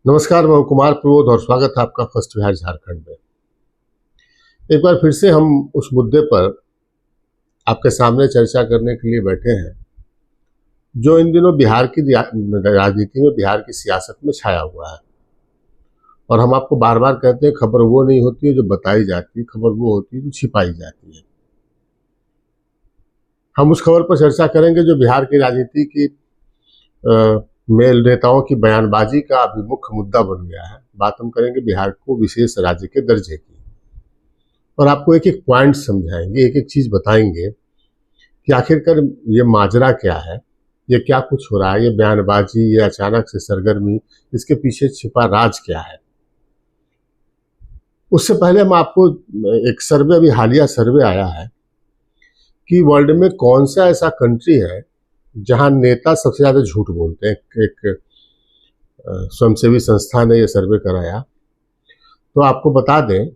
नमस्कार, मैं कुमार प्रबोध और स्वागत है आपका फर्स्ट बिहार झारखंड में। एक बार फिर से हम उस मुद्दे पर आपके सामने चर्चा करने के लिए बैठे हैं जो इन दिनों बिहार की राजनीति में, बिहार की सियासत में छाया हुआ है। और हम आपको बार बार कहते हैं, खबर वो नहीं होती है जो बताई जाती है, खबर वो होती है जो छिपाई जाती है। हम उस खबर पर चर्चा करेंगे जो बिहार की राजनीति की मेल नेताओं की बयानबाजी का अभी मुख्य मुद्दा बन गया है। बात हम करेंगे बिहार को विशेष राज्य के दर्जे की, और आपको एक एक पॉइंट समझाएंगे, एक एक चीज बताएंगे कि आखिरकार ये माजरा क्या है, ये क्या कुछ हो रहा है, ये बयानबाजी, ये अचानक से सरगर्मी, इसके पीछे छिपा राज क्या है। उससे पहले हम आपको एक सर्वे, अभी हालिया सर्वे आया है कि वर्ल्ड में कौन सा ऐसा कंट्री है जहां नेता सबसे ज्यादा झूठ बोलते हैं। एक स्वयंसेवी संस्था ने यह सर्वे कराया, तो आपको बता दें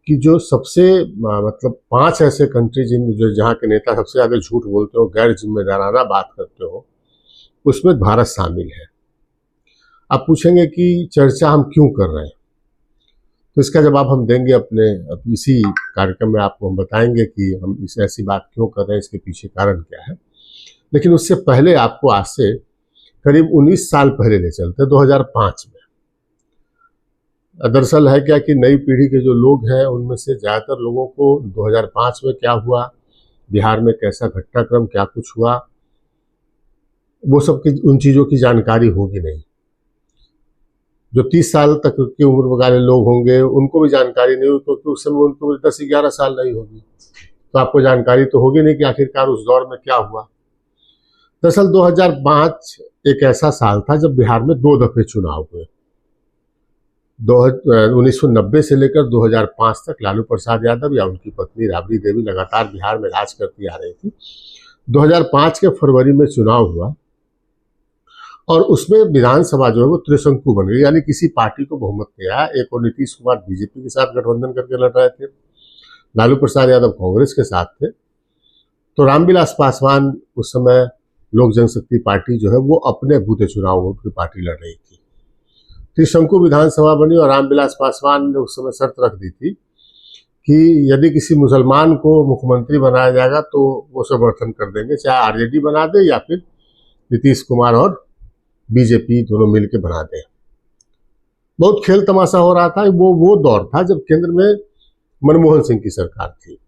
कि जो सबसे मतलब 5 ऐसे कंट्री जहां के नेता सबसे ज्यादा झूठ बोलते हो, गैर जिम्मेदाराना बात करते हो, उसमें भारत शामिल है। आप पूछेंगे कि चर्चा हम क्यों कर रहे हैं, तो इसका जवाब हम देंगे अपने इसी कार्यक्रम में। आपको हम बताएंगे कि हम इस ऐसी बात क्यों कर रहे हैं, इसके पीछे कारण क्या है। लेकिन उससे पहले आपको आज से करीब 19 साल पहले ले चलते हैं, 2005 में। दरअसल है क्या कि नई पीढ़ी के जो लोग हैं उनमें से ज़्यादातर लोगों को 2005 में क्या हुआ, बिहार में कैसा घटनाक्रम, क्या कुछ हुआ, वो सब की उन चीज़ों की जानकारी होगी नहीं। जो 30 साल तक की उम्र वाले लोग होंगे उनको भी जानकारी नहीं होगी, क्योंकि उस समय उनको 10-11 साल नहीं होगी, तो आपको जानकारी तो होगी नहीं कि आखिरकार उस दौर में क्या हुआ। दरअसल 2005 एक ऐसा साल था जब बिहार में 2 दफे चुनाव हुए। 1990 से लेकर 2005 तक लालू प्रसाद यादव या उनकी पत्नी राबड़ी देवी लगातार बिहार में राज करती आ रही थी। 2005 के फरवरी में चुनाव हुआ और उसमें विधानसभा जो है वो त्रिशंकु बन गई, यानी किसी पार्टी को बहुमत नहीं आया। एक और नीतीश कुमार बीजेपी के साथ गठबंधन करके लड़ रहे थे, लालू प्रसाद यादव कांग्रेस के साथ थे, तो रामविलास पासवान उस समय लोक जनशक्ति पार्टी जो है वो अपने बूते चुनाव की पार्टी लड़ रही थी। त्रिशंकु विधानसभा बनी और रामविलास पासवान ने उस समय शर्त रख दी थी कि यदि किसी मुसलमान को मुख्यमंत्री बनाया जाएगा तो वो समर्थन कर देंगे, चाहे आरजेडी बना दे या फिर नीतीश कुमार और बीजेपी दोनों मिलकर बना दे। बहुत खेल तमाशा हो रहा था। वो दौर था जब केंद्र में मनमोहन सिंह की सरकार थी।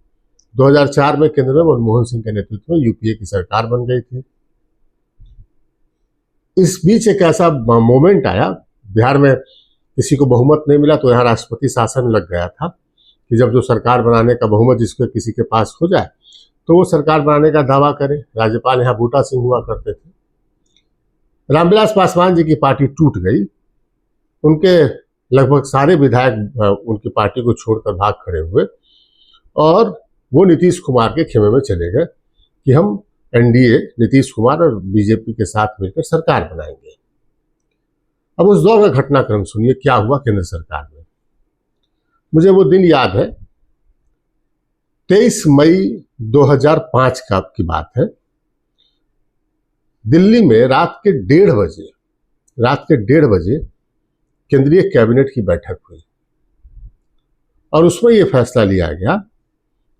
2004 में केंद्र में मनमोहन सिंह के नेतृत्व में यूपीए की सरकार बन गई थी। इस बीच एक ऐसा मोमेंट आया, बिहार में किसी को बहुमत नहीं मिला, तो यहाँ राष्ट्रपति शासन लग गया था कि जब जो सरकार बनाने का बहुमत जिसको किसी के पास हो जाए तो वो सरकार बनाने का दावा करे। राज्यपाल यहाँ बूटा सिंह हुआ करते थे। रामविलास पासवान जी की पार्टी टूट गई, उनके लगभग सारे विधायक उनकी पार्टी को छोड़कर भाग खड़े हुए और वो नीतीश कुमार के खेमे में चले गए कि हम एनडीए, नीतीश कुमार और बीजेपी के साथ मिलकर सरकार बनाएंगे। अब उस दौर का घटनाक्रम सुनिए, क्या हुआ केंद्र सरकार में। मुझे वो दिन याद है, 23 मई 2005 की बात है। दिल्ली में रात के 1:30 बजे केंद्रीय कैबिनेट की बैठक हुई और उसमें यह फैसला लिया गया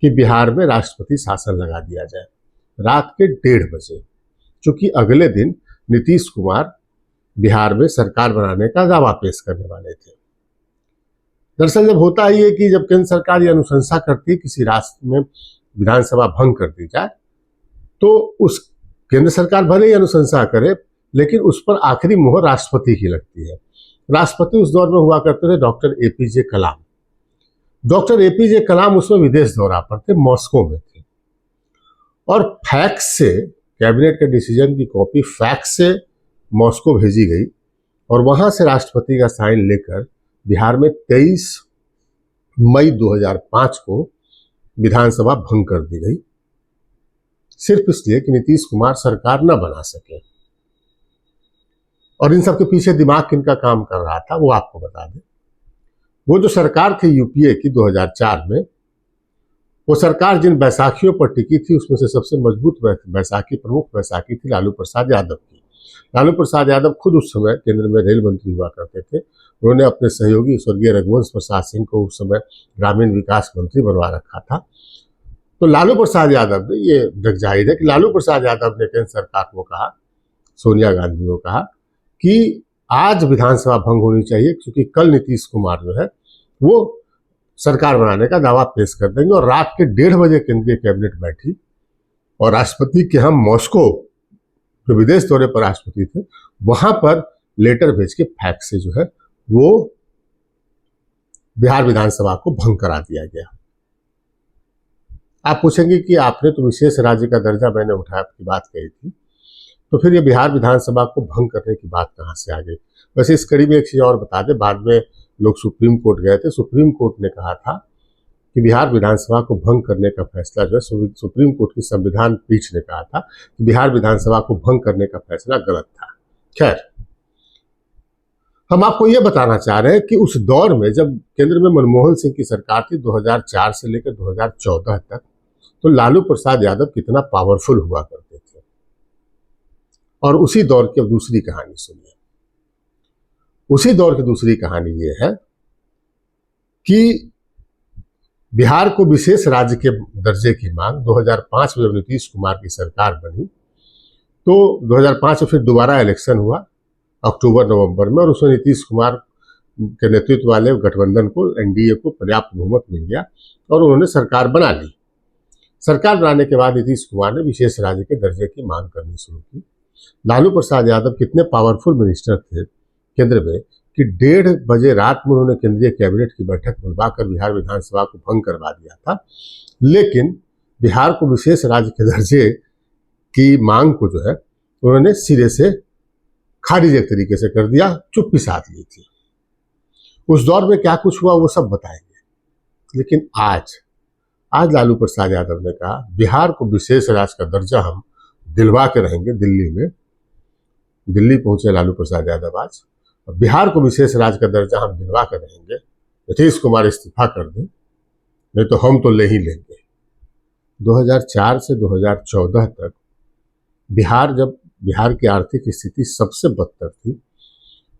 कि बिहार में राष्ट्रपति शासन लगा दिया जाए रात के 1:30 बजे, क्योंकि अगले दिन नीतीश कुमार बिहार में सरकार बनाने का दावा पेश करने वाले थे। दरअसल जब होता ही है कि जब केंद्र सरकार ये अनुशंसा करती है किसी राष्ट्र में विधानसभा भंग कर दी जाए, तो उस केंद्र सरकार भले ही अनुशंसा करे, लेकिन उस पर आखिरी मोहर राष्ट्रपति की लगती है। राष्ट्रपति उस दौर में हुआ करते थे डॉक्टर एपीजे कलाम। डॉक्टर एपीजे कलाम उसमें विदेश दौरा पर थे, मॉस्को में थे, और फैक्स से कैबिनेट के डिसीजन की कॉपी फैक्स से मॉस्को भेजी गई और वहां से राष्ट्रपति का साइन लेकर बिहार में 23 मई 2005 को विधानसभा भंग कर दी गई, सिर्फ इसलिए कि नीतीश कुमार सरकार न बना सके। और इन सब के पीछे दिमाग किनका काम कर रहा था वो आपको बता दें। वो जो सरकार थी यूपीए की 2004 में, वो सरकार जिन बैसाखियों पर टिकी थी उसमें से सबसे मजबूत बैसाखी, प्रमुख बैसाखी थी लालू प्रसाद यादव की। लालू प्रसाद यादव खुद उस समय केंद्र में रेल मंत्री हुआ करते थे। उन्होंने अपने सहयोगी स्वर्गीय रघुवंश प्रसाद सिंह को उस समय ग्रामीण विकास मंत्री बनवा रखा था। तो लालू प्रसाद यादव ने, ये जग जाहिर है कि लालू प्रसाद यादव ने केंद्र सरकार को कहा, सोनिया गांधी को कहा कि आज विधानसभा भंग होनी चाहिए, क्योंकि कल नीतीश कुमार जो है वो सरकार बनाने का दावा पेश कर देंगे। और रात के 1:30 बजे केंद्रीय कैबिनेट बैठी और राष्ट्रपति के हम मॉस्को, जो विदेश दौरे पर राष्ट्रपति थे, वहां पर लेटर भेज के फैक्स से जो है वो बिहार विधानसभा को भंग करा दिया गया। आप पूछेंगे कि आपने तो विशेष राज्य का दर्जा मैंने उठाया की बात कही थी, तो फिर ये बिहार विधानसभा को भंग करने की बात कहाँ से आ गई? वैसे इस कड़ी में एक चीज और बता दें, बाद में लोग सुप्रीम कोर्ट गए थे। सुप्रीम कोर्ट ने कहा था कि बिहार विधानसभा को भंग करने का फैसला जो है, सुप्रीम कोर्ट की संविधान पीठ ने कहा था कि बिहार विधानसभा को भंग करने का फैसला गलत था। खैर, हम आपको यह बताना चाह रहे हैं कि उस दौर में जब केंद्र में मनमोहन सिंह की सरकार थी 2004 से लेकर 2014 तक, तो लालू प्रसाद यादव कितना पावरफुल हुआ करते थे। और उसी दौर की अब दूसरी कहानी सुनिए। उसी दौर की दूसरी कहानी ये है कि बिहार को विशेष राज्य के दर्जे की मांग 2005 में जब नीतीश कुमार की सरकार बनी, तो 2005 में फिर दोबारा इलेक्शन हुआ अक्टूबर नवंबर में, और उसमें नीतीश कुमार के नेतृत्व वाले गठबंधन को, एनडीए को पर्याप्त बहुमत मिल गया और उन्होंने सरकार बना ली। सरकार बनाने के बाद नीतीश कुमार ने विशेष राज्य के दर्जे की मांग करनी शुरू की। लालू प्रसाद यादव कितने पावरफुल मिनिस्टर थे केंद्र में कि 1:30 बजे रात में उन्होंने केंद्रीय कैबिनेट की बैठक बुलवाकर बिहार विधानसभा को भंग करवा दिया था। लेकिन बिहार को विशेष राज्य के दर्जे की मांग को जो है उन्होंने सिरे से खारिज एक तरीके से कर दिया, चुप्पी साध ली थी। उस दौर में क्या कुछ हुआ वो सब बताएंगे। लेकिन आज लालू प्रसाद यादव ने कहा बिहार को विशेष राज्य का दर्जा हम दिलवा के रहेंगे। दिल्ली पहुंचे लालू प्रसाद यादव आज, बिहार को विशेष राज्य का दर्जा हम दिलवा कर रहेंगे, नीतीश कुमार इस्तीफा कर दें, नहीं तो हम तो ले ही लेंगे। 2004 से 2014 तक बिहार की आर्थिक स्थिति सबसे बदतर थी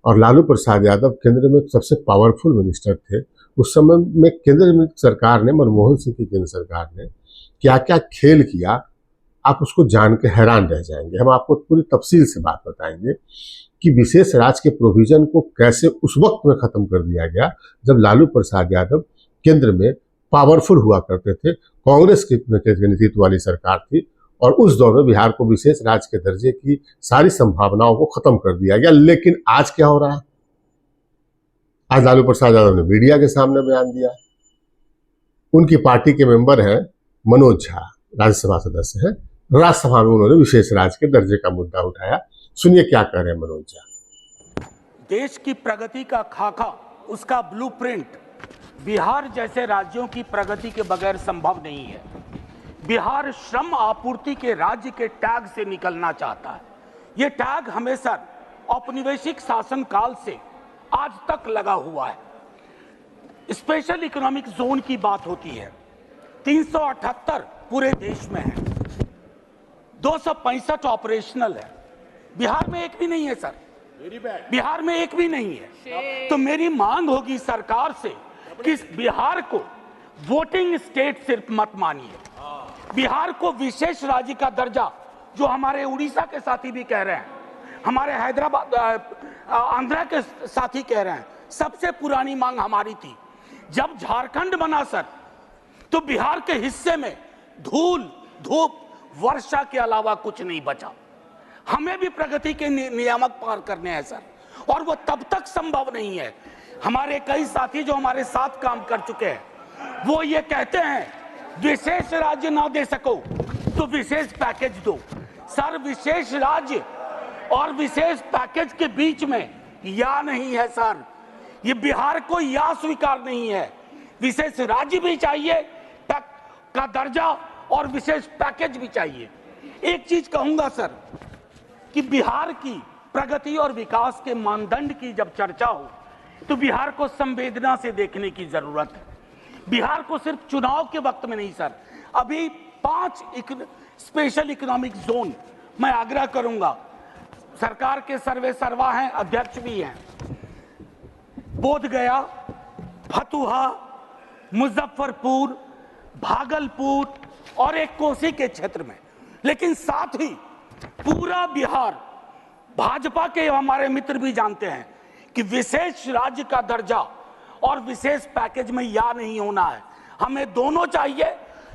और लालू प्रसाद यादव केंद्र में सबसे पावरफुल मिनिस्टर थे। उस समय में केंद्र सरकार ने, मनमोहन सिंह की केंद्र सरकार ने क्या क्या खेल किया, आप उसको जान के हैरान रह जाएंगे। हम आपको पूरी तफसील से बात बताएंगे कि विशेष राज्य के प्रोविजन को कैसे उस वक्त में खत्म कर दिया गया जब लालू प्रसाद यादव केंद्र में पावरफुल हुआ करते थे। कांग्रेस के नेतृत्व वाली सरकार थी और उस दौर में बिहार को विशेष राज्य के दर्जे की सारी संभावनाओं को खत्म कर दिया गया। लेकिन आज क्या हो रहा है? आज लालू प्रसाद यादव ने मीडिया के सामने बयान दिया। उनकी पार्टी के मेंबर हैं मनोज झा, राज्यसभा सदस्य हैं, राज्यसभा में उन्होंने विशेष राज्य के दर्जे का मुद्दा उठाया। सुनिए क्या कह रहे हैं मनोज झा। देश की प्रगति का खाका, उसका ब्लूप्रिंट बिहार जैसे राज्यों की प्रगति के बगैर संभव नहीं है। बिहार श्रम आपूर्ति के राज्य के टैग से निकलना चाहता है। ये टैग हमेशा औपनिवेशिक शासन काल से आज तक लगा हुआ है। स्पेशल इकोनॉमिक जोन की बात होती है, 378 पूरे देश में है, 265 ऑपरेशनल है। बिहार में एक भी नहीं है सर, बिहार में एक भी नहीं है। तो मेरी मांग होगी सरकार से कि बिहार को वोटिंग स्टेट सिर्फ मत मानिए, बिहार को विशेष राज्य का दर्जा, जो हमारे उड़ीसा के साथी भी कह रहे हैं, हमारे हैदराबाद आंध्रा के साथी कह रहे हैं, सबसे पुरानी मांग हमारी थी। जब झारखंड बना सर, तो बिहार के हिस्से में धूल, धूप, वर्षा के अलावा कुछ नहीं बचा। हमें भी प्रगति के नियामक पार करने हैं सर, और वो तब तक संभव नहीं है। हमारे कई साथी जो हमारे साथ काम कर चुके हैं, वो ये कहते हैं विशेष राज्य ना दे सको तो विशेष पैकेज दो। सर, विशेष राज्य और विशेष पैकेज के बीच में या नहीं है सर। ये बिहार को या स्वीकार नहीं है। विशेष राज्य भी चाहिए का दर्जा और विशेष पैकेज भी चाहिए। एक चीज कहूंगा सर कि बिहार की प्रगति और विकास के मानदंड की जब चर्चा हो तो बिहार को संवेदना से देखने की जरूरत है। बिहार को सिर्फ चुनाव के वक्त में नहीं सर, अभी 5 स्पेशल इकोनॉमिक जोन मैं आग्रह करूंगा सरकार के सर्वे सर्वा हैं, अध्यक्ष भी हैं। बोधगया, फतुहा, मुजफ्फरपुर, भागलपुर और एक कोसी के क्षेत्र में, लेकिन साथ ही पूरा बिहार, भाजपा के हमारे मित्र भी जानते हैं कि विशेष राज्य का दर्जा और विशेष पैकेज में या नहीं होना है। हमें दोनों चाहिए,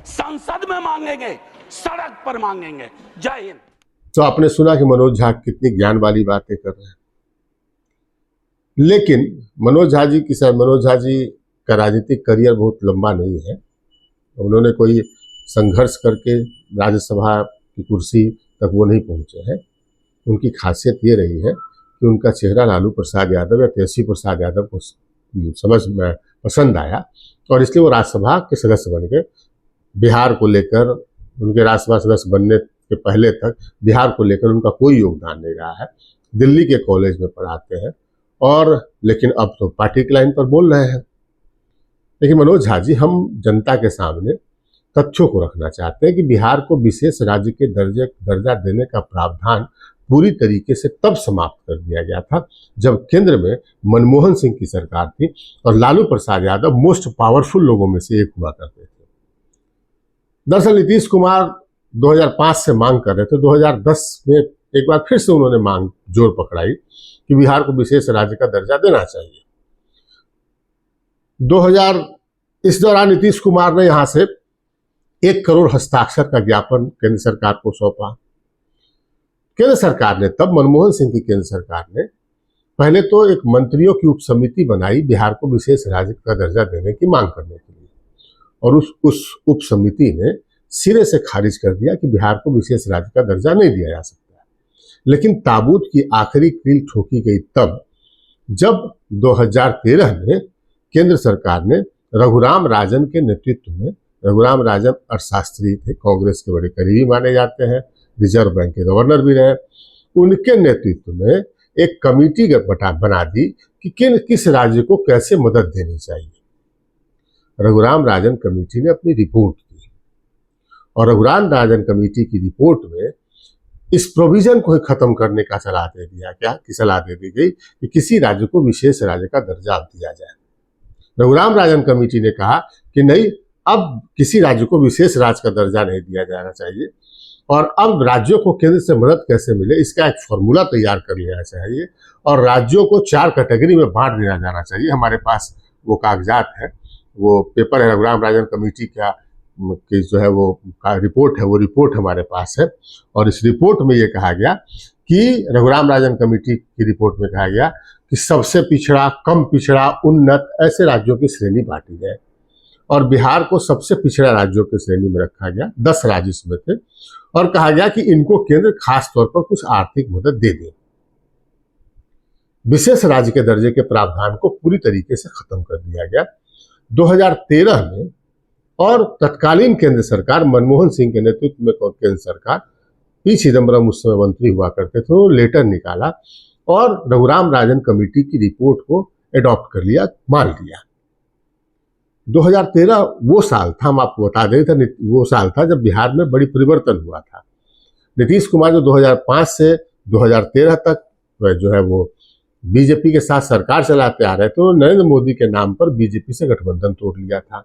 संसद में मांगेंगे, सड़क पर मांगेंगे। जय हिंद। तो आपने सुना कि मनोज झा कितनी ज्ञान वाली बातें कर रहे हैं, लेकिन मनोज झा जी का राजनीतिक करियर बहुत लंबा नहीं है। उन्होंने कोई संघर्ष करके राज्यसभा की कुर्सी तक वो नहीं पहुंचे हैं। उनकी खासियत ये रही है कि उनका चेहरा लालू प्रसाद यादव या तेजस्वी प्रसाद यादव को समझ में पसंद आया और इसलिए वो राज्यसभा के सदस्य बन गए। बिहार को लेकर, उनके राज्यसभा सदस्य बनने के पहले तक बिहार को लेकर उनका कोई योगदान नहीं रहा है। दिल्ली के कॉलेज में पढ़ाते हैं और लेकिन अब तो पार्टी की लाइन पर बोल रहे हैं। लेकिन मनोज झा जी, हम जनता के सामने तथ्यों को रखना चाहते हैं कि बिहार को विशेष राज्य के दर्जा देने का प्रावधान पूरी तरीके से तब समाप्त कर दिया गया था जब केंद्र में मनमोहन सिंह की सरकार थी और लालू प्रसाद यादव मोस्ट पावरफुल लोगों में से एक हुआ करते थे। दरअसल नीतीश कुमार 2005 से मांग कर रहे थे। 2010 में एक बार फिर से उन्होंने मांग जोर पकड़ाई कि बिहार को विशेष राज्य का दर्जा देना चाहिए। इस दौरान नीतीश कुमार ने यहां से 1 करोड़ हस्ताक्षर का ज्ञापन केंद्र सरकार को सौंपा। केंद्र सरकार ने तब, मनमोहन सिंह की केंद्र सरकार ने पहले तो एक मंत्रियों की उपसमिति बनाई बिहार को विशेष राज्य का दर्जा देने की मांग करने के लिए, और उस उपसमिति ने सिरे से खारिज कर दिया कि बिहार को विशेष राज्य का दर्जा नहीं दिया जा सकता है। लेकिन ताबूत की आखिरी कील ठोकी गई तब जब 2013 में केंद्र सरकार ने रघुराम राजन के नेतृत्व में, रघुराम राजन अर्थशास्त्री थे, कांग्रेस के बड़े करीबी माने जाते हैं, रिजर्व बैंक के गवर्नर भी रहे, उनके नेतृत्व में एक कमेटी बना दी कि किस राज्य को कैसे मदद देनी चाहिए। रघुराम राजन कमेटी ने अपनी रिपोर्ट दी और रघुराम राजन कमेटी की रिपोर्ट में इस प्रोविजन को ही खत्म करने का सलाह दे दी गई कि किसी राज्य को विशेष राज्य का दर्जा दिया जाए। रघुराम राजन कमेटी ने कहा कि नहीं, अब किसी राज्य को विशेष राज्य का दर्जा नहीं दिया जाना चाहिए और अब राज्यों को केंद्र से मदद कैसे मिले इसका एक फॉर्मूला तैयार कर लेना चाहिए और राज्यों को 4 कैटेगरी में बांट दिया जाना चाहिए। हमारे पास वो कागजात है, वो पेपर है, रघुराम राजन कमेटी की जो है वो रिपोर्ट है, वो रिपोर्ट हमारे पास है। और इस रिपोर्ट में ये कहा गया कि रघुराम राजन कमेटी की रिपोर्ट में कहा गया कि सबसे पिछड़ा, कम पिछड़ा, उन्नत ऐसे राज्यों की श्रेणी बांटी जाए और बिहार को सबसे पिछड़ा राज्यों की श्रेणी में रखा गया। 10 राज्य इसमें थे और कहा गया कि इनको केंद्र खास तौर पर कुछ आर्थिक मदद दे दे। विशेष राज्य के दर्जे के प्रावधान को पूरी तरीके से खत्म कर दिया गया। 2013 में और तत्कालीन केंद्र सरकार, मनमोहन सिंह के नेतृत्व में केंद्र सरकार, पी चिदम्बरम उस समय मंत्री हुआ करते थे, तो लेटर निकाला और रघुराम राजन कमेटी की रिपोर्ट को एडॉप्ट कर लिया, मान लिया। 2013 वो साल था, हम आपको बता दें, वो साल था जब बिहार में बड़ी परिवर्तन हुआ था। नीतीश कुमार जो 2005 से 2013 तक जो है वो बीजेपी के साथ सरकार चलाते आ रहे थे, तो नरेंद्र मोदी के नाम पर बीजेपी से गठबंधन तोड़ लिया था।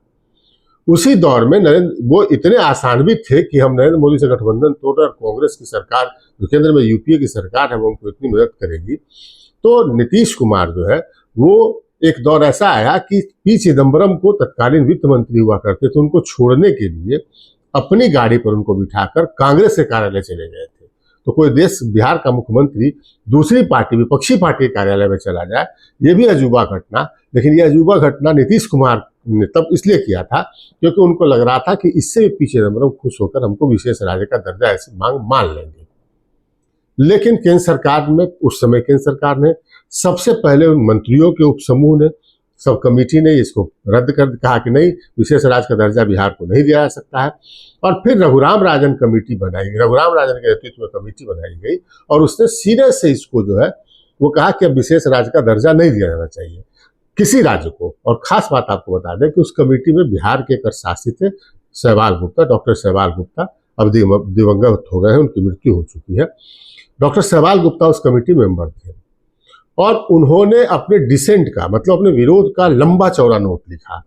उसी दौर में वो इतने आसान्वित थे कि हम नरेंद्र मोदी से गठबंधन तोड़ और कांग्रेस की सरकार, जो केंद्र में यूपीए की सरकार है, वो हमको इतनी मदद करेगी। तो नीतीश कुमार जो है वो, एक दौर ऐसा आया कि पी चिदम्बरम को, तत्कालीन वित्त मंत्री हुआ करते थे, उनको छोड़ने के लिए अपनी गाड़ी पर उनको बिठाकर कांग्रेस के कार्यालय चले गए थे। तो कोई देश, बिहार का मुख्यमंत्री दूसरी पार्टी, विपक्षी पार्टी के कार्यालय में चला जाए, ये भी अजूबा घटना। लेकिन यह अजूबा घटना नीतीश कुमार ने तब इसलिए किया था क्योंकि उनको लग रहा था कि इससे पी चिदम्बरम खुश होकर हमको विशेष राज्य का दर्जा ऐसी मांग मान लेंगे। लेकिन केंद्र सरकार में, उस समय केंद्र सरकार ने सबसे पहले उन मंत्रियों के उपसमूह ने, सब कमेटी ने इसको रद्द कर कहा कि नहीं, विशेष राज्य का दर्जा बिहार को नहीं दिया जा सकता है। और फिर रघुराम राजन कमेटी बनाई गई, रघुराम राजन के नेतृत्व में कमेटी बनाई गई और उसने सीधे से इसको जो है वो कहा कि अब विशेष राज्य का दर्जा नहीं दिया जाना चाहिए किसी राज्य को। और खास बात आपको बता दें कि उस कमेटी में बिहार के एक अर्थशास्त्री थे, सहवाल गुप्ता, डॉक्टर सहवाल गुप्ता, अब दिवंगत हो गए हैं, उनकी मृत्यु हो चुकी है। डॉक्टर सहवाल गुप्ता उस कमेटी मेंबर थे और उन्होंने अपने डिसेंट का मतलब अपने विरोध का लंबा चौड़ा नोट लिखा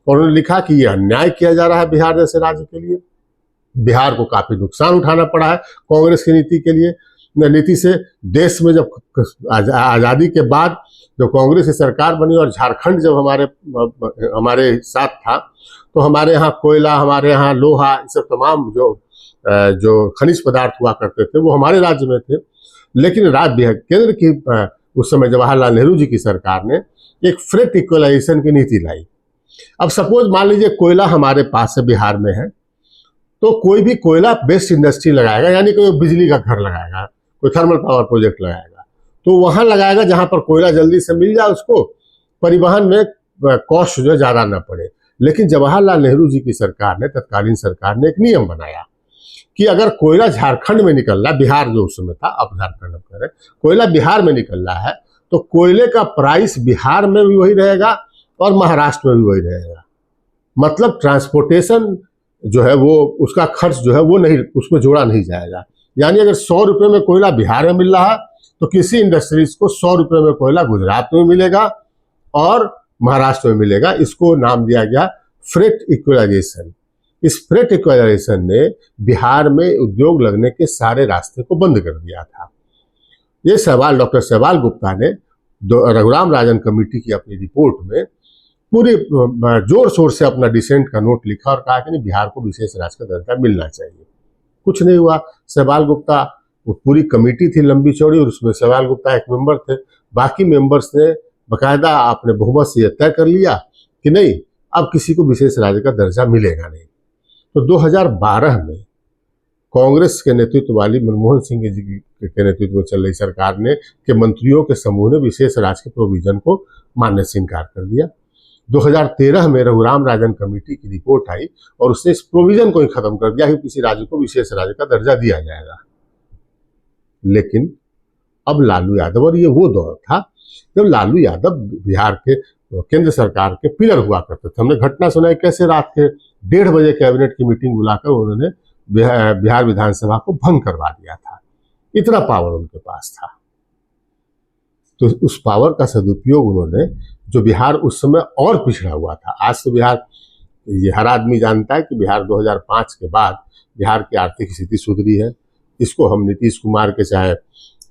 और उन्होंने लिखा कि यह अन्याय किया जा रहा है बिहार जैसे राज्य के लिए, बिहार को काफी नुकसान उठाना पड़ा है कांग्रेस की नीति से। देश में जब आज़ादी के बाद जब कांग्रेस की सरकार बनी और झारखंड जब हमारे साथ था तो हमारे यहाँ कोयला, हमारे यहाँ लोहा, ये सब तमाम जो खनिज पदार्थ हुआ करते थे वो हमारे राज्य में थे। लेकिन केंद्र की उस समय जवाहरलाल नेहरू जी की सरकार ने एक फ्रेट इक्वलाइजेशन की नीति लाई। अब सपोज मान लीजिए कोयला हमारे पास है, बिहार में है, तो कोई भी कोयला बेस्ड इंडस्ट्री लगाएगा, यानी कोई बिजली का घर लगाएगा, कोई थर्मल पावर प्रोजेक्ट लगाएगा, तो वहां लगाएगा जहां पर कोयला जल्दी से मिल जाए, उसको परिवहन में कॉस्ट जो है ज्यादा ना पड़े। लेकिन जवाहरलाल नेहरू जी की सरकार ने, तत्कालीन सरकार ने एक नियम बनाया कि अगर कोयला झारखंड में निकल रहा है, बिहार जो उस समय था, अब झारखंड में कह रहे, कोयला बिहार में निकल रहा है, तो कोयले का प्राइस बिहार में भी वही रहेगा और महाराष्ट्र में भी वही रहेगा। मतलब ट्रांसपोर्टेशन जो है वो, उसका खर्च जो है वो नहीं, उसमें जोड़ा नहीं जाएगा। यानी अगर 100 रुपये में कोयला बिहार में मिल रहा है तो किसी इंडस्ट्रीज को 100 रुपये में कोयला गुजरात में मिलेगा और महाराष्ट्र में मिलेगा। इसको नाम दिया गया फ्रेट इक्वलाइजेशन। इस फ्रेट इक्वलाइजेशन ने बिहार में उद्योग लगने के सारे रास्ते को बंद कर दिया था। ये सवाल डॉक्टर सहवाल गुप्ता ने रघुराम राजन कमेटी की अपनी रिपोर्ट में पूरी जोर शोर से अपना डिसेंट का नोट लिखा और कहा कि नहीं, बिहार को विशेष राज्य का दर्जा मिलना चाहिए। कुछ नहीं हुआ। सहवाल गुप्ता, वो पूरी कमेटी थी लंबी चौड़ी और उसमें सहवाल गुप्ता एक मेंबर थे, बाकी मेंबर्स ने बाकायदा आपने बहुमत से यह तय कर लिया कि नहीं, अब किसी को विशेष राज्य का दर्जा मिलेगा नहीं। तो 2012 में कांग्रेस के नेतृत्व वाली मनमोहन सिंह जी के नेतृत्व में चल रही सरकार ने के मंत्रियों के समूह ने विशेष राज्य के प्रोविजन को मानने से इनकार कर दिया। 2013 में रघुराम राजन कमेटी की रिपोर्ट आई और उसने इस प्रोविजन को ही खत्म कर दिया कि किसी राज्य को विशेष राज्य का दर्जा दिया जाएगा। लेकिन अब लालू यादव, और ये वो दौर था जब लालू यादव बिहार के केंद्र सरकार के पिलर हुआ करते थे। हमने घटना सुनाई कैसे रात के 1:30 बजे कैबिनेट की मीटिंग बुलाकर उन्होंने बिहार विधानसभा को भंग करवा दिया था। इतना पावर उनके पास था। तो उस पावर का सदुपयोग उन्होंने, जो बिहार उस समय और पिछड़ा हुआ था, आज तो बिहार, ये हर आदमी जानता है कि बिहार 2005 के बाद बिहार की आर्थिक स्थिति सुधरी है। इसको हम नीतीश कुमार के चाहे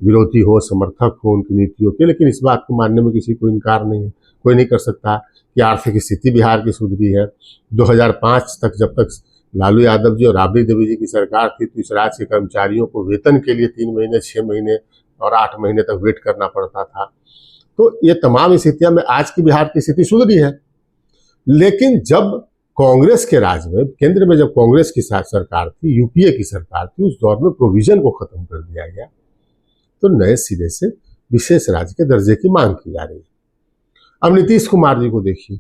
विरोधी हो, समर्थक हो उनकी नीतियों के, लेकिन इस बात को मानने में किसी को इनकार नहीं है। कोई नहीं कर सकता कि आर्थिक स्थिति बिहार की सुधरी है। 2005 तक जब तक लालू यादव जी और राबड़ी देवी जी की सरकार थी तो इस राज्य के कर्मचारियों को वेतन के लिए 3 महीने, 6 महीने और 8 महीने तक वेट करना पड़ता था। तो ये तमाम स्थितियां में आज की बिहार की स्थिति सुधरी है। लेकिन जब कांग्रेस के राज में, केंद्र में जब कांग्रेस की सरकार थी, यूपीए की सरकार थी, उस दौर में प्रोविजन को खत्म कर दिया गया। तो नए सिरे से विशेष राज्य के दर्जे की मांग की जा रही है। अब नीतीश कुमार जी को देखिए,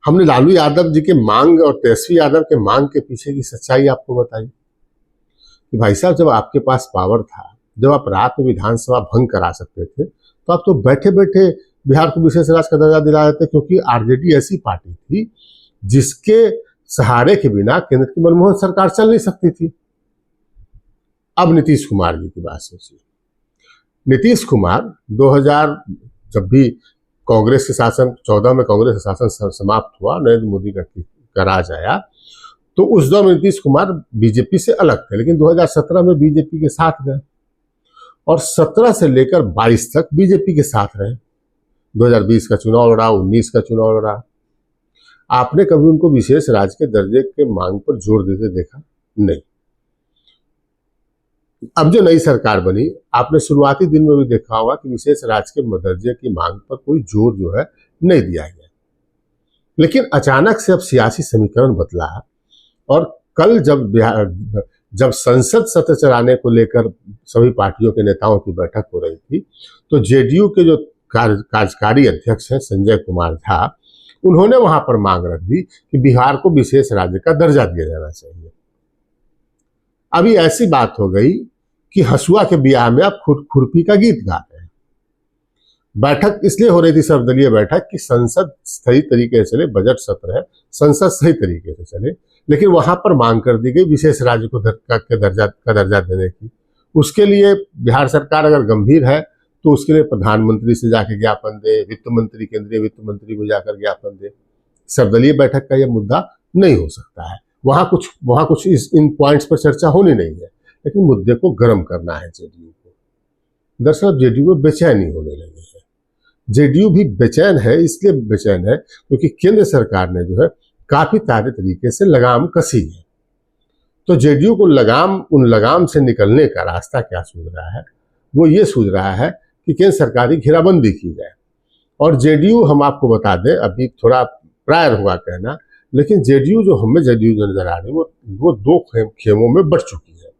हमने लालू यादव जी के मांग और तेजस्वी यादव के मांग के पीछे की सच्चाई आपको बताई कि भाई साहब, जब आपके पास पावर था, जब आप रात में विधानसभा भंग करा सकते थे, तो आप तो बैठे बैठे बिहार को विशेष राज्य का दर्जा दिला देते, क्योंकि आरजेडी ऐसी पार्टी थी जिसके सहारे के बिना केंद्र की मनमोहन सरकार चल नहीं सकती थी। अब नीतीश कुमार जी की बात सोचिए। नीतीश कुमार 2000 जब भी कांग्रेस के शासन 14 में कांग्रेस का शासन समाप्त हुआ, नरेंद्र मोदी का राज आया, तो उस दौर में नीतीश कुमार बीजेपी से अलग थे, लेकिन 2017 में बीजेपी के साथ गए और 17 से लेकर 22 तक बीजेपी के साथ रहे। 2020 का चुनाव लड़ा, 19 का चुनाव लड़ा। आपने कभी उनको विशेष राज्य के दर्जे के मांग पर जोर देते देखा? नहीं। अब जो नई सरकार बनी, आपने शुरुआती दिन में भी देखा होगा कि विशेष राज्य के दर्जे की मांग पर कोई जोर जो है नहीं दिया गया। लेकिन अचानक से अब सियासी समीकरण बदला है और कल जब संसद सत्र चलाने को लेकर सभी पार्टियों के नेताओं की बैठक हो रही थी, तो जेडीयू के जो कार्यकारी अध्यक्ष हैं संजय कुमार झा, उन्होंने वहां पर मांग रख दी कि बिहार को विशेष राज्य का दर्जा दिया जाना चाहिए। अभी ऐसी बात हो गई कि हसुआ के ब्याह में आप खुरपी का गीत गा रहे हैं। बैठक इसलिए हो रही थी, सर्वदलीय बैठक, कि संसद सही तरीके से चले, बजट सत्र है, संसद सही तरीके से चले, लेकिन वहां पर मांग कर दी गई विशेष राज्य को दर्जा देने की। उसके लिए बिहार सरकार अगर गंभीर है तो उसके लिए प्रधानमंत्री से जाके ज्ञापन दे, वित्त मंत्री, केंद्रीय वित्त मंत्री को जाकर ज्ञापन दे। सर्वदलीय बैठक का यह मुद्दा नहीं हो सकता है। वहां कुछ इन पॉइंट्स पर चर्चा होनी नहीं है, लेकिन मुद्दे को गर्म करना है जेडीयू को। दरअसल जेडीयू में बेचैनी होने लगी है। जेडीयू भी बेचैन है, इसलिए बेचैन है क्योंकि केंद्र सरकार ने जो है काफी ताजे तरीके से लगाम कसी है। तो जेडीयू को उन लगाम से निकलने का रास्ता क्या सूझ रहा है? वो ये सूझ रहा है कि केंद्र सरकार की घेराबंदी की जाए। और जेडीयू, हम आपको बता दें, अभी थोड़ा प्रायर होगा कहना, लेकिन जेडीयू जो नजर आ रही है वो दो खेमों में बढ़ चुकी है।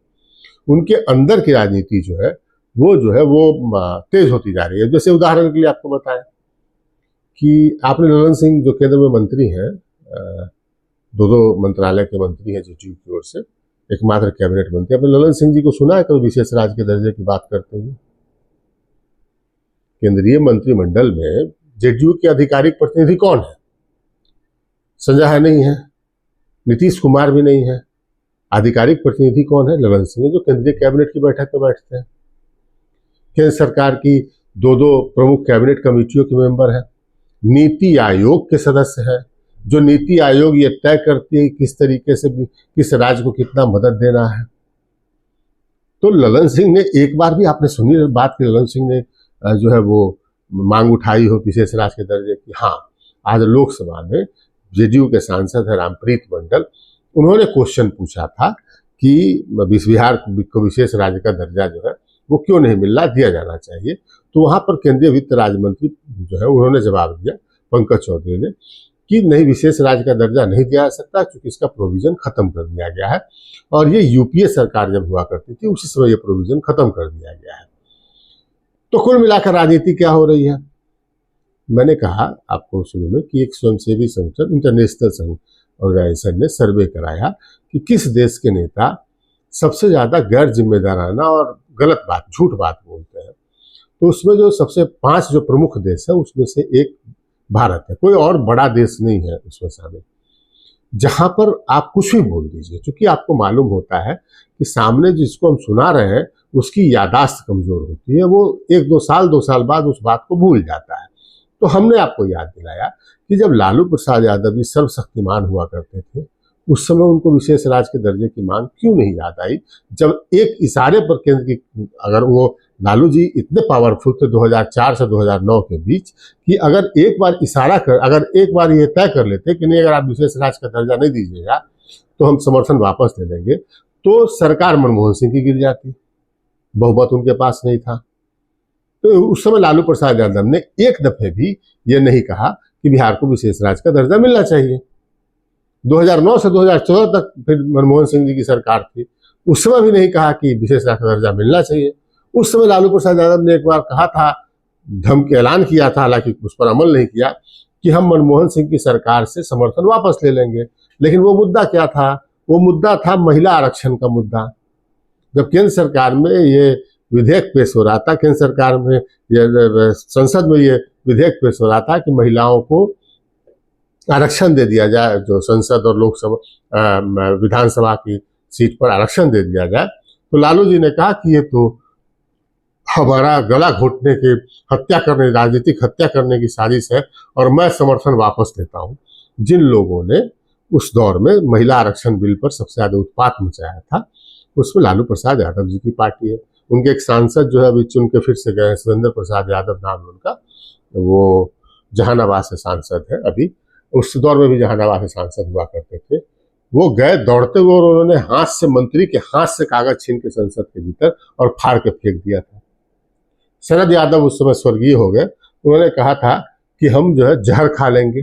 उनके अंदर की राजनीति जो है वो तेज होती जा रही है। जैसे उदाहरण के लिए आपको बताएं कि आपने ललन सिंह जो केंद्र में मंत्री हैं, दो मंत्रालय के मंत्री हैं जेडीयू की ओर से, एकमात्र कैबिनेट मंत्री, आपने ललन सिंह जी को सुना है कभी विशेष राज्य के दर्जे की बात करते हुए? केंद्रीय मंत्रिमंडल में जेडीयू के आधिकारिक प्रतिनिधि कौन है? संजय नहीं है, नीतीश कुमार भी नहीं है। आधिकारिक प्रतिनिधि कौन है? ललन सिंह, जो केंद्रीय कैबिनेट की बैठक में बैठते हैं। केंद्र सरकार की दो प्रमुख कैबिनेट कमेटियों के मेंबर हैं। नीति आयोग के सदस्य हैं, जो नीति आयोग ये तय करती है किस तरीके से किस राज्य को कितना मदद देना है। तो ललन सिंह ने एक बार भी, आपने सुनी बात कि ललन सिंह ने जो है वो मांग उठाई हो विशेष राज्य के दर्जे की? हाँ, आज लोकसभा में जेडीयू के सांसद है रामप्रीत मंडल, उन्होंने क्वेश्चन पूछा था कि बिहार को विशेष राज्य का दर्जा जो है वो क्यों नहीं मिल रहा, दिया जाना चाहिए। तो वहां पर केंद्रीय वित्त राज्य मंत्री जो है उन्होंने जवाब दिया, पंकज चौधरी ने, कि नहीं, विशेष राज्य का दर्जा नहीं दिया जा सकता क्योंकि इसका प्रोविजन खत्म कर दिया गया है। और ये यूपीए सरकार जब हुआ करती थी उसी समय ये प्रोविजन खत्म कर दिया गया है। तो कुल मिलाकर राजनीति क्या हो रही है? मैंने कहा आपको शुरू में कि एक स्वयंसेवी संगठन, इंटरनेशनल ऑर्गेनाइजेशन ने सर्वे कराया कि किस देश के नेता सबसे ज्यादा गैर जिम्मेदाराना और गलत बात, झूठ बात बोलते हैं। तो उसमें जो सबसे 5 जो प्रमुख देश है उसमें से एक भारत है, कोई और बड़ा देश नहीं है उसमें शामिल, जहां पर आप कुछ भी बोल दीजिए, क्योंकि आपको मालूम होता है कि सामने जिसको हम सुना रहे हैं उसकी यादाश्त कमजोर होती है, वो 2 साल बाद उस बात को भूल जाता है। तो हमने आपको याद दिलाया कि जब लालू प्रसाद यादव जी सर्वशक्तिमान हुआ करते थे उस समय उनको विशेष राज्य के दर्जे की मांग क्यों नहीं याद आई, जब एक इशारे पर केंद्र की, अगर वो लालू जी इतने पावरफुल थे 2004 से 2009 के बीच कि अगर एक बार ये तय कर लेते कि नहीं, अगर आप विशेष राज्य का दर्जा नहीं दीजिएगा तो हम समर्थन वापस ले लेंगे, तो सरकार मनमोहन सिंह की गिर जाती, बहुमत उनके पास नहीं था। तो उस समय लालू प्रसाद यादव ने एक दफे भी ये नहीं कहा कि बिहार को विशेष राज्य का दर्जा मिलना चाहिए। 2009 से 2014 तक फिर मनमोहन सिंह जी की सरकार थी, उस समय भी नहीं कहा कि विशेष राज्य का दर्जा मिलना चाहिए। उस समय लालू प्रसाद यादव ने एक बार कहा था, धमकी ऐलान किया था, हालांकि उस पर अमल नहीं किया, कि हम मनमोहन सिंह की सरकार से समर्थन वापस ले लेंगे। लेकिन वो मुद्दा क्या था? वो मुद्दा था महिला आरक्षण का मुद्दा। जब केंद्र सरकार में ये विधेयक पेश हो रहा था, केंद्र सरकार में संसद में ये विधेयक पेश हो रहा था कि महिलाओं को आरक्षण दे दिया जाए, जो संसद और लोकसभा विधानसभा की सीट पर आरक्षण दे दिया जाए, तो लालू जी ने कहा कि ये तो हमारा गला घोटने के, राजनीतिक हत्या करने की साजिश है और मैं समर्थन वापस लेता हूं। जिन लोगों ने उस दौर में महिला आरक्षण बिल पर सबसे ज्यादा उत्पात मचाया था उसमें लालू प्रसाद यादव जी की पार्टी है। उनके एक सांसद जो है अभी चुन के फिर से गए, सुरेंद्र प्रसाद यादव नाम उनका, वो जहानाबाद से सांसद है अभी, उस दौर में भी जहानाबाद से सांसद हुआ करते थे। वो गए दौड़ते हुए और उन्होंने हाथ से, मंत्री के हाथ से कागज छीन के संसद के भीतर और फाड़ के फेंक दिया था। शरद यादव उस समय स्वर्गीय हो गए, उन्होंने कहा था कि हम जो है जहर खा लेंगे।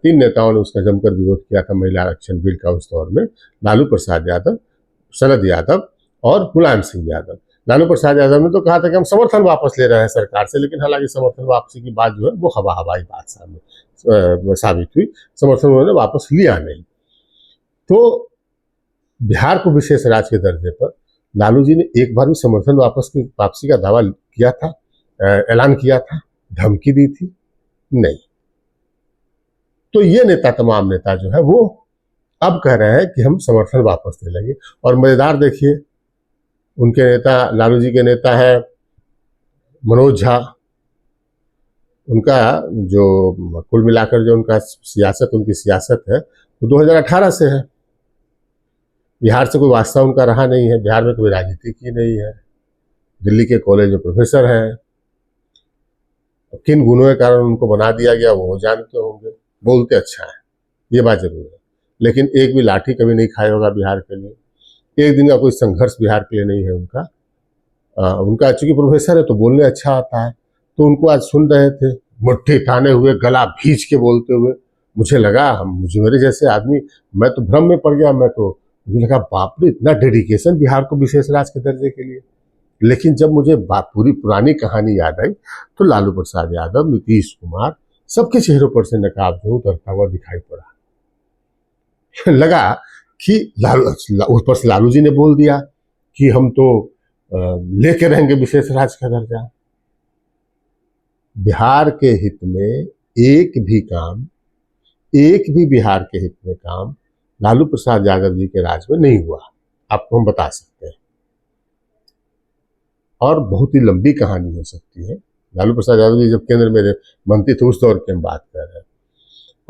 तीन नेताओं ने उसका जमकर विरोध किया था महिला आरक्षण बिल का उस दौर में, लालू प्रसाद यादव, शरद यादव और मुलायम सिंह यादव। लालू प्रसाद यादव ने तो कहा था कि हम समर्थन वापस ले रहे हैं सरकार से, लेकिन हालांकि समर्थन वापसी की बात जो है वो हवाई बात साबित हुई, समर्थन उन्होंने वापस लिया नहीं। तो बिहार को विशेष राज्य के दर्जे पर लालू जी ने एक बार भी समर्थन वापसी का दावा किया था, ऐलान किया था, धमकी दी थी? नहीं। तो ये तमाम नेता जो है वो अब कह रहे हैं कि हम समर्थन वापस ले लेंगे। और मजेदार देखिए, उनके नेता, लालू जी के नेता है मनोज झा। उनका जो कुल मिलाकर जो उनका सियासत, उनकी सियासत है वो 2018 से है। बिहार से कोई वास्ता उनका रहा नहीं है, बिहार में कोई राजनीति की नहीं है। दिल्ली के कॉलेज में प्रोफेसर हैं। किन गुणों के कारण उनको बना दिया गया वो जानते होंगे। बोलते अच्छा है, ये बात जरूर है, लेकिन एक भी लाठी कभी नहीं खाया होगा बिहार के लिए। एक दिन का कोई संघर्ष बिहार के लिए नहीं है उनका। उनका चूंकि प्रोफेसर है तो बोलने अच्छा आता है, तो उनको आज सुन रहे थे मुट्ठी ठाने हुए, गला भींच के बोलते हुए। मुझे लगा मुझे मेरे जैसे आदमी, मैं तो भ्रम में पड़ गया। मुझे लगा बाप रे, इतना डेडिकेशन बिहार को विशेष राज्य के दर्जे के लिए। लेकिन जब मुझे पूरी पुरानी कहानी याद आई तो लालू प्रसाद यादव, नीतीश कुमार, सबके चेहरों पर से नकाब जो उतरता हुआ दिखाई पड़ा। लगा कि ऊपर से लालू जी ने बोल दिया कि हम तो लेके रहेंगे विशेष राज्य का दर्जा। बिहार के हित में एक भी बिहार के हित में काम लालू प्रसाद यादव जी के राज में नहीं हुआ, आपको हम बता सकते हैं। और बहुत ही लंबी कहानी हो सकती है। लालू प्रसाद यादव जी जब केंद्र में मंत्री थे उस दौर की हम बात कर रहे हैं,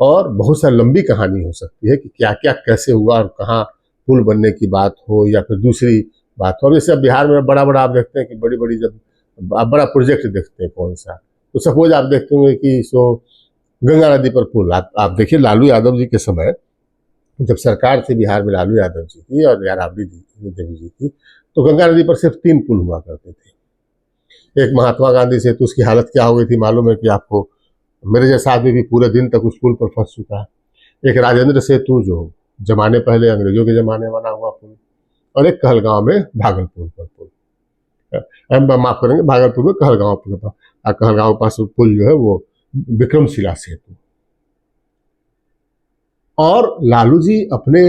और बहुत सारी लंबी कहानी हो सकती है कि क्या क्या कैसे हुआ और कहाँ पुल बनने की बात हो या फिर दूसरी बात हो। अब जैसे बिहार में बड़ा बड़ा आप देखते हैं कि बड़ी बड़ी, जब आप बड़ा प्रोजेक्ट देखते हैं कौन सा, तो सपोज आप देखते होंगे कि गंगा नदी पर पुल। आप देखिए लालू यादव जी के समय जब सरकार थी बिहार में लालू यादव जी की और राबड़ी देवी जी की, तो गंगा नदी पर सिर्फ 3 पुल हुआ करते थे। एक महात्मा गांधी सेतु, उसकी हालत क्या हो गई थी मालूम है कि आपको, मेरे जैसा आदमी भी पूरे दिन तक उस पुल पर फंस चुका है। एक राजेंद्र सेतु जो जमाने पहले अंग्रेजों के जमाने बना हुआ पुल, और एक कहलगांव में भागलपुर पर पुल, माफ करेंगे भागलपुर में कहलगांव पुल, कहलगांव पास पुल जो है वो विक्रमशिला सेतु। और लालू जी अपने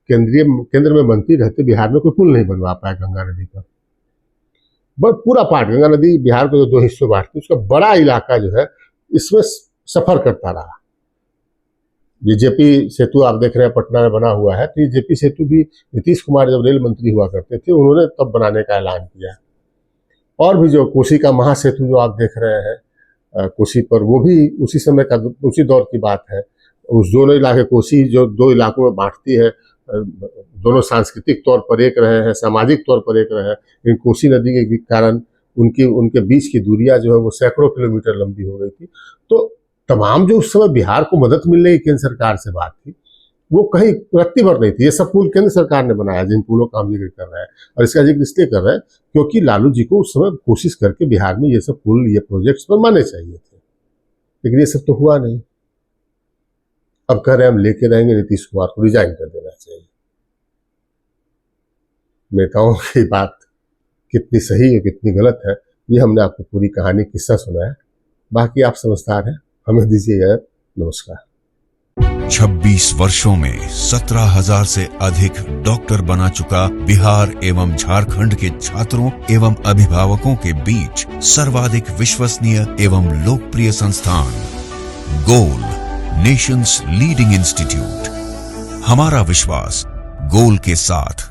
केंद्र में मंत्री रहते बिहार में कोई पुल नहीं बनवा पाया गंगा नदी पर। बट पूरा पार्ट गंगा नदी बिहार को जो 2 हिस्सों बांटती, उसका बड़ा इलाका जो है इसमें सफर करता रहा। ये जेपी सेतु आप देख रहे हैं पटना में बना हुआ है, तो ये जेपी सेतु भी नीतीश कुमार जब रेल मंत्री हुआ करते थे उन्होंने तब बनाने का ऐलान किया। और भी जो कोसी का महासेतु जो आप देख रहे हैं कोसी पर, वो भी उसी समय का, उसी दौर की बात है। उस दोनों इलाके, कोसी जो 2 इलाकों में बांटती है, दोनों सांस्कृतिक तौर पर एक रहे हैं, सामाजिक तौर पर एक रहे हैं, लेकिन कोसी नदी के कारण उनके बीच की दूरियां जो है वो सैकड़ों किलोमीटर लंबी हो गई थी। तो तमाम जो उस समय बिहार को मदद मिलने की केंद्र सरकार से बात थी, वो कहीं रत्ती भर नहीं थी। ये सब पुल केंद्र सरकार ने बनाया, जिन पुलों का हम जिक्र कर रहे हैं। और इसका जिक्र इसलिए कर रहे हैं क्योंकि लालू जी को उस समय कोशिश करके बिहार में ये सब पुल, ये प्रोजेक्ट्स बनवाने चाहिए थे, लेकिन ये सब तो हुआ नहीं। अब कह रहे हैं हम लेके रहेंगे, नीतीश कुमार को रिजाइन कर देना चाहिए। नेताओं की बात कितनी सही और कितनी गलत है, ये हमने आपको पूरी कहानी, किस्सा सुनाया। बाकी आप समझदार हैं, हमें दीजिए नमस्कार। 26 वर्षों में 17,000 से अधिक डॉक्टर बना चुका बिहार एवं झारखंड के छात्रों एवं अभिभावकों के बीच सर्वाधिक विश्वसनीय एवं लोकप्रिय संस्थान गोल, नेशंस लीडिंग इंस्टीट्यूट। हमारा विश्वास गोल के साथ।